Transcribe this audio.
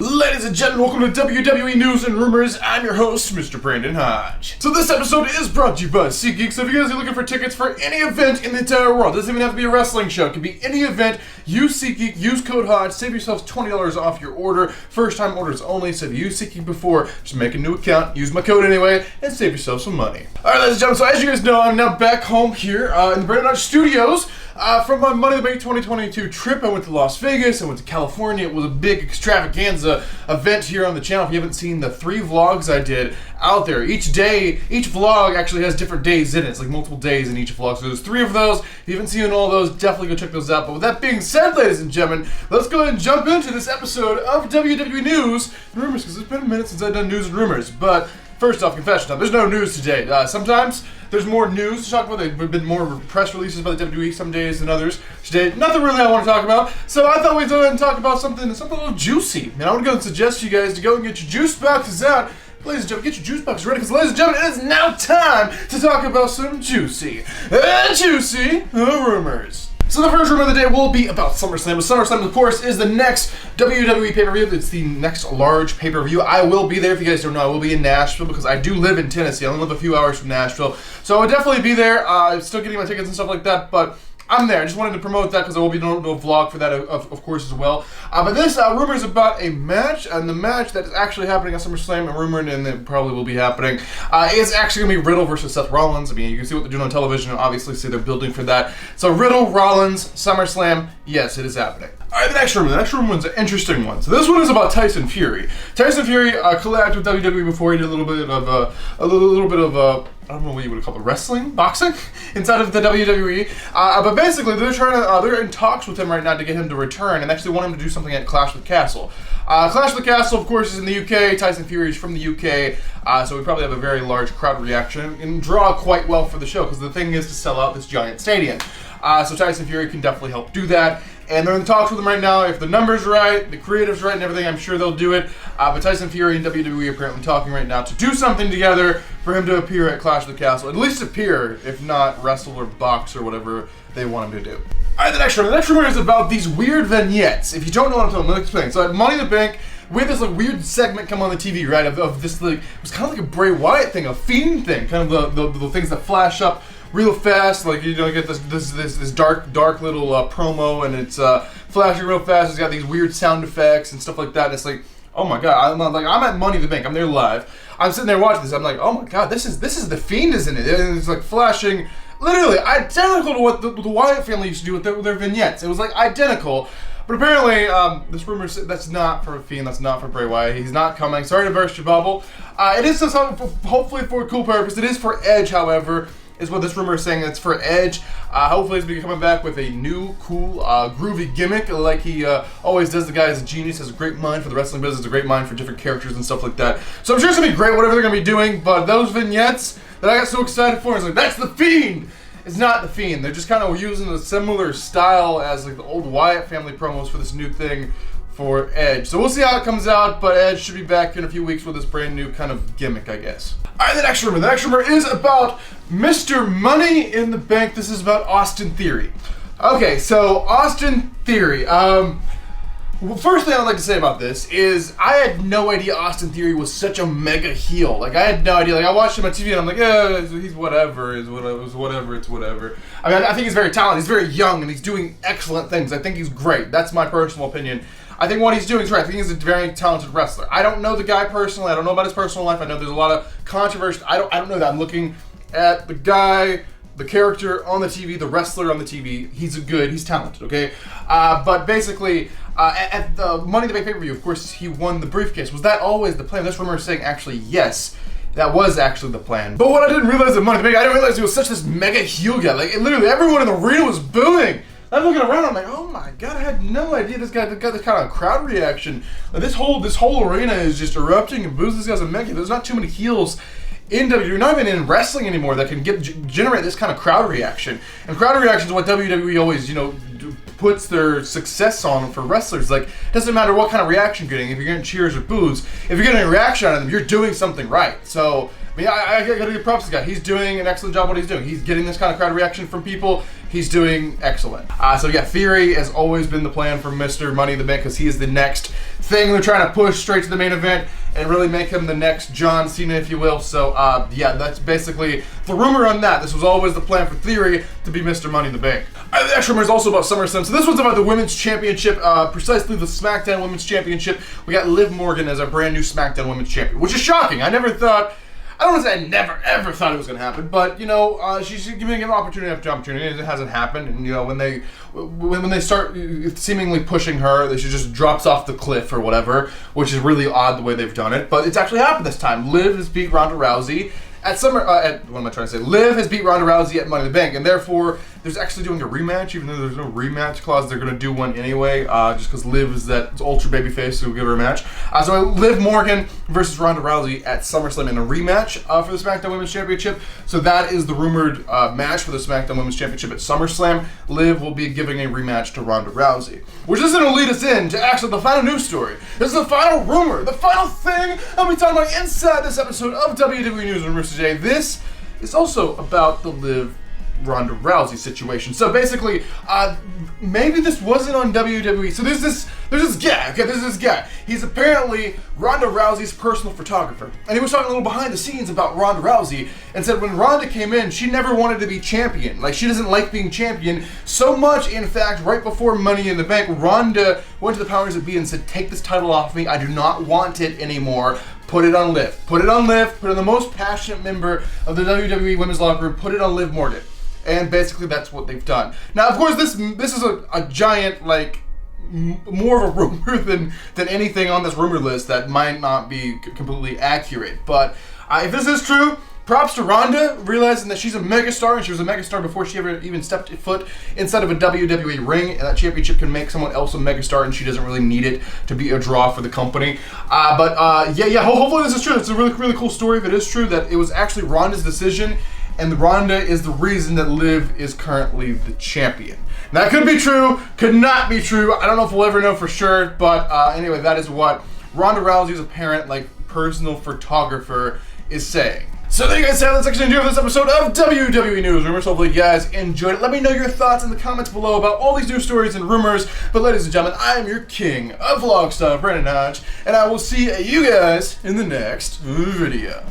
Ladies and gentlemen, welcome to WWE News and Rumors. I'm your host, Mr. Brandon Hodge. So this episode is brought to you by SeatGeek. So if you guys are looking for tickets for any event in the entire world, it doesn't even have to be a wrestling show, it could be any event, use SeatGeek, use code Hodge, save yourselves $20 off your order. First time orders only, so if you used SeatGeek before, just make a new account, use my code anyway, and save yourself some money. Alright, ladies and gentlemen, so as you guys know, I'm now back home here in the Brandon Hodge Studios. From my Money in the Bank 2022 trip, I went to Las Vegas, I went to California. It was a big extravaganza event here on the channel. If you haven't seen the 3 vlogs I did out there, each vlog actually has different days in it. It's like multiple days in each vlog. So there's 3 of those. If you haven't seen all those, definitely go check those out. But with that being said, ladies and gentlemen, let's go ahead and jump into this episode of WWE News and Rumors, because it's been a minute since I've done News and Rumors. But first off, confession time, there's no news today. Sometimes there's more news to talk about. There've been more press releases by the WWE some days than others. Today, nothing really I want to talk about. So I thought we'd go ahead and talk about something a little juicy. And I want to go and suggest to you guys to go and get your juice boxes out. Ladies and gentlemen, get your juice boxes ready, because ladies and gentlemen, it is now time to talk about some juicy rumors. So the first rumor of the day will be about SummerSlam. SummerSlam, of course, is the next WWE pay-per-view. It's the next large pay-per-view. I will be there. If you guys don't know, I will be in Nashville, because I do live in Tennessee. I only live a few hours from Nashville. So I'll definitely be there. I'm still getting my tickets and stuff like that, but I'm there. I just wanted to promote that because I will be doing a vlog for that, of course, as well. But this rumor is about a match, and the match that is actually happening at SummerSlam, and rumored, and it probably will be happening, is actually going to be Riddle versus Seth Rollins. I mean, you can see what they're doing on television, and obviously see they're building for that. So Riddle, Rollins, SummerSlam, yes, it is happening. Alright, the next rumor is an interesting one. So this one is about Tyson Fury. Tyson Fury collabed with WWE before. He did a little bit of I don't know what you would call it, wrestling, boxing, inside of the WWE. But basically, they're in talks with him right now to get him to return, and actually want him to do something at Clash of the Castle. Clash of the Castle, of course, is in the UK. Tyson Fury is from the UK, so we probably have a very large crowd reaction and draw quite well for the show, because the thing is to sell out this giant stadium. So Tyson Fury can definitely help do that. And they're in talks with him right now. If the number's right, the creative's right, and everything, I'm sure they'll do it. But Tyson Fury and WWE are apparently talking right now to do something together for him to appear at Clash of the Castle. At least appear, if not wrestle or box or whatever they want him to do. Alright, the next rumor is about these weird vignettes. If you don't know what I'm talking about, let me explain. So at Money in the Bank, we had this weird segment come on the TV, right? Of this, it was kind of like a Bray Wyatt thing, a Fiend thing, kind of the things that flash up real fast, like, you get this dark little promo, and it's flashing real fast. It's got these weird sound effects and stuff like that. And it's like, oh my god! I'm at Money in the Bank. I'm there live. I'm sitting there watching this. I'm like, oh my god, this is the Fiend, isn't it? And it's like flashing, literally identical to what the Wyatt family used to do with their vignettes. It was like identical. But apparently, this rumor says that's not for Fiend, that's not for Bray Wyatt. He's not coming. Sorry to burst your bubble. It is hopefully for a cool purpose. It is for Edge, however, is what this rumor is saying. It's for Edge. Hopefully he's coming back with a new, cool, groovy gimmick like he always does. The guy is a genius, has a great mind for the wrestling business, a great mind for different characters and stuff like that. So I'm sure it's going to be great, whatever they're going to be doing, but those vignettes that I got so excited for, it's like, that's the Fiend! It's not the Fiend. They're just kind of using a similar style as like the old Wyatt family promos for this new thing for Edge. So we'll see how it comes out, but Edge should be back in a few weeks with this brand new kind of gimmick, I guess. Alright, the next rumor is about Mr. Money in the Bank. This is about Austin Theory. Okay, so Austin Theory. Well, first thing I'd like to say about this is I had no idea Austin Theory was such a mega heel. Like, I had no idea. Like, I watched him on TV and I'm like, he's whatever. It's whatever. I mean, I think he's very talented. He's very young and he's doing excellent things. I think he's great. That's my personal opinion. I think what he's doing is right. I think he's a very talented wrestler. I don't know the guy personally. I don't know about his personal life. I know there's a lot of controversy. I don't know that. I'm looking at the guy, the character on the TV, the wrestler on the TV. He's talented, okay? But basically, at the Money in the Bank pay-per-view, of course, he won the briefcase. Was that always the plan? This rumor is saying, actually, yes, that was actually the plan. But what I didn't realize at Money in the Bank, I didn't realize he was such this mega heel guy. Like, literally, everyone in the arena was booing. I'm looking around, I'm like, oh my god, I had no idea this guy got this kind of crowd reaction. Like, this whole arena is just erupting and boos. This guy's a mega. There's not too many heels in WWE, not even in wrestling anymore, that can generate this kind of crowd reaction. And crowd reaction is what WWE always, puts their success on for wrestlers. Like, it doesn't matter what kind of reaction you're getting, if you're getting cheers or boos, if you're getting a reaction out of them, you're doing something right. So, I mean, I gotta give props to this guy. He's doing an excellent job what he's doing. He's getting this kind of crowd reaction from people. he's doing excellent. So yeah, Theory has always been the plan for Mr. Money in the Bank because he is the next thing they're trying to push straight to the main event and really make him the next John Cena, if you will. So yeah, that's basically the rumor on that. This was always the plan for Theory to be Mr. Money in the Bank. The next rumor is also about SummerSlam. So this one's about the Women's Championship, precisely the SmackDown Women's Championship. We got Liv Morgan as our brand new SmackDown Women's Champion, which is shocking. I don't want to say I never ever thought it was going to happen, but you know, she's giving an opportunity after opportunity. It hasn't happened, and you know, when they start seemingly pushing her, she just drops off the cliff or whatever, which is really odd the way they've done it. But it's actually happened this time. Liv has beat Ronda Rousey at what am I trying to say? Liv has beat Ronda Rousey at Money in the Bank, and therefore there's actually doing a rematch, even though there's no rematch clause. They're going to do one anyway, just because Liv is that ultra babyface who will give her a match. So Liv Morgan versus Ronda Rousey at SummerSlam in a rematch for the SmackDown Women's Championship. So that is the rumored match for the SmackDown Women's Championship at SummerSlam. Liv will be giving a rematch to Ronda Rousey, which is going to lead us into actually the final news story. This is the final rumor, the final thing I'll be talking about inside this episode of WWE News and Rumors today. This is also about the Liv Ronda Rousey situation. So basically, maybe this wasn't on WWE. So there's this guy. Okay, there's this guy. He's apparently Ronda Rousey's personal photographer, and he was talking a little behind the scenes about Ronda Rousey, and said when Ronda came in, she never wanted to be champion. Like, she doesn't like being champion so much. In fact, right before Money in the Bank, Ronda went to the powers that be and said, "Take this title off me. I do not want it anymore. Put it on Liv. Put it on Liv. Put it on the most passionate member of the WWE Women's Locker Room. Put it on Liv Morgan." And basically that's what they've done. Now, of course, this is a giant, like, more of a rumor than anything on this rumor list that might not be completely accurate. But if this is true, props to Ronda, realizing that she's a megastar, and she was a megastar before she ever even stepped foot inside of a WWE ring, and that championship can make someone else a megastar, and she doesn't really need it to be a draw for the company. Yeah, hopefully this is true. It's a really, really cool story if it is true that it was actually Ronda's decision, and Ronda is the reason that Liv is currently the champion. And that could be true, could not be true. I don't know if we'll ever know for sure, but anyway, that is what Ronda Rousey's apparent, like, personal photographer is saying. So there you guys have it. That's actually going to do for this episode of WWE News Rumors. Hopefully you guys enjoyed it. Let me know your thoughts in the comments below about all these news stories and rumors. But ladies and gentlemen, I am your king of vlog stuff, Brandon Hodge, and I will see you guys in the next video.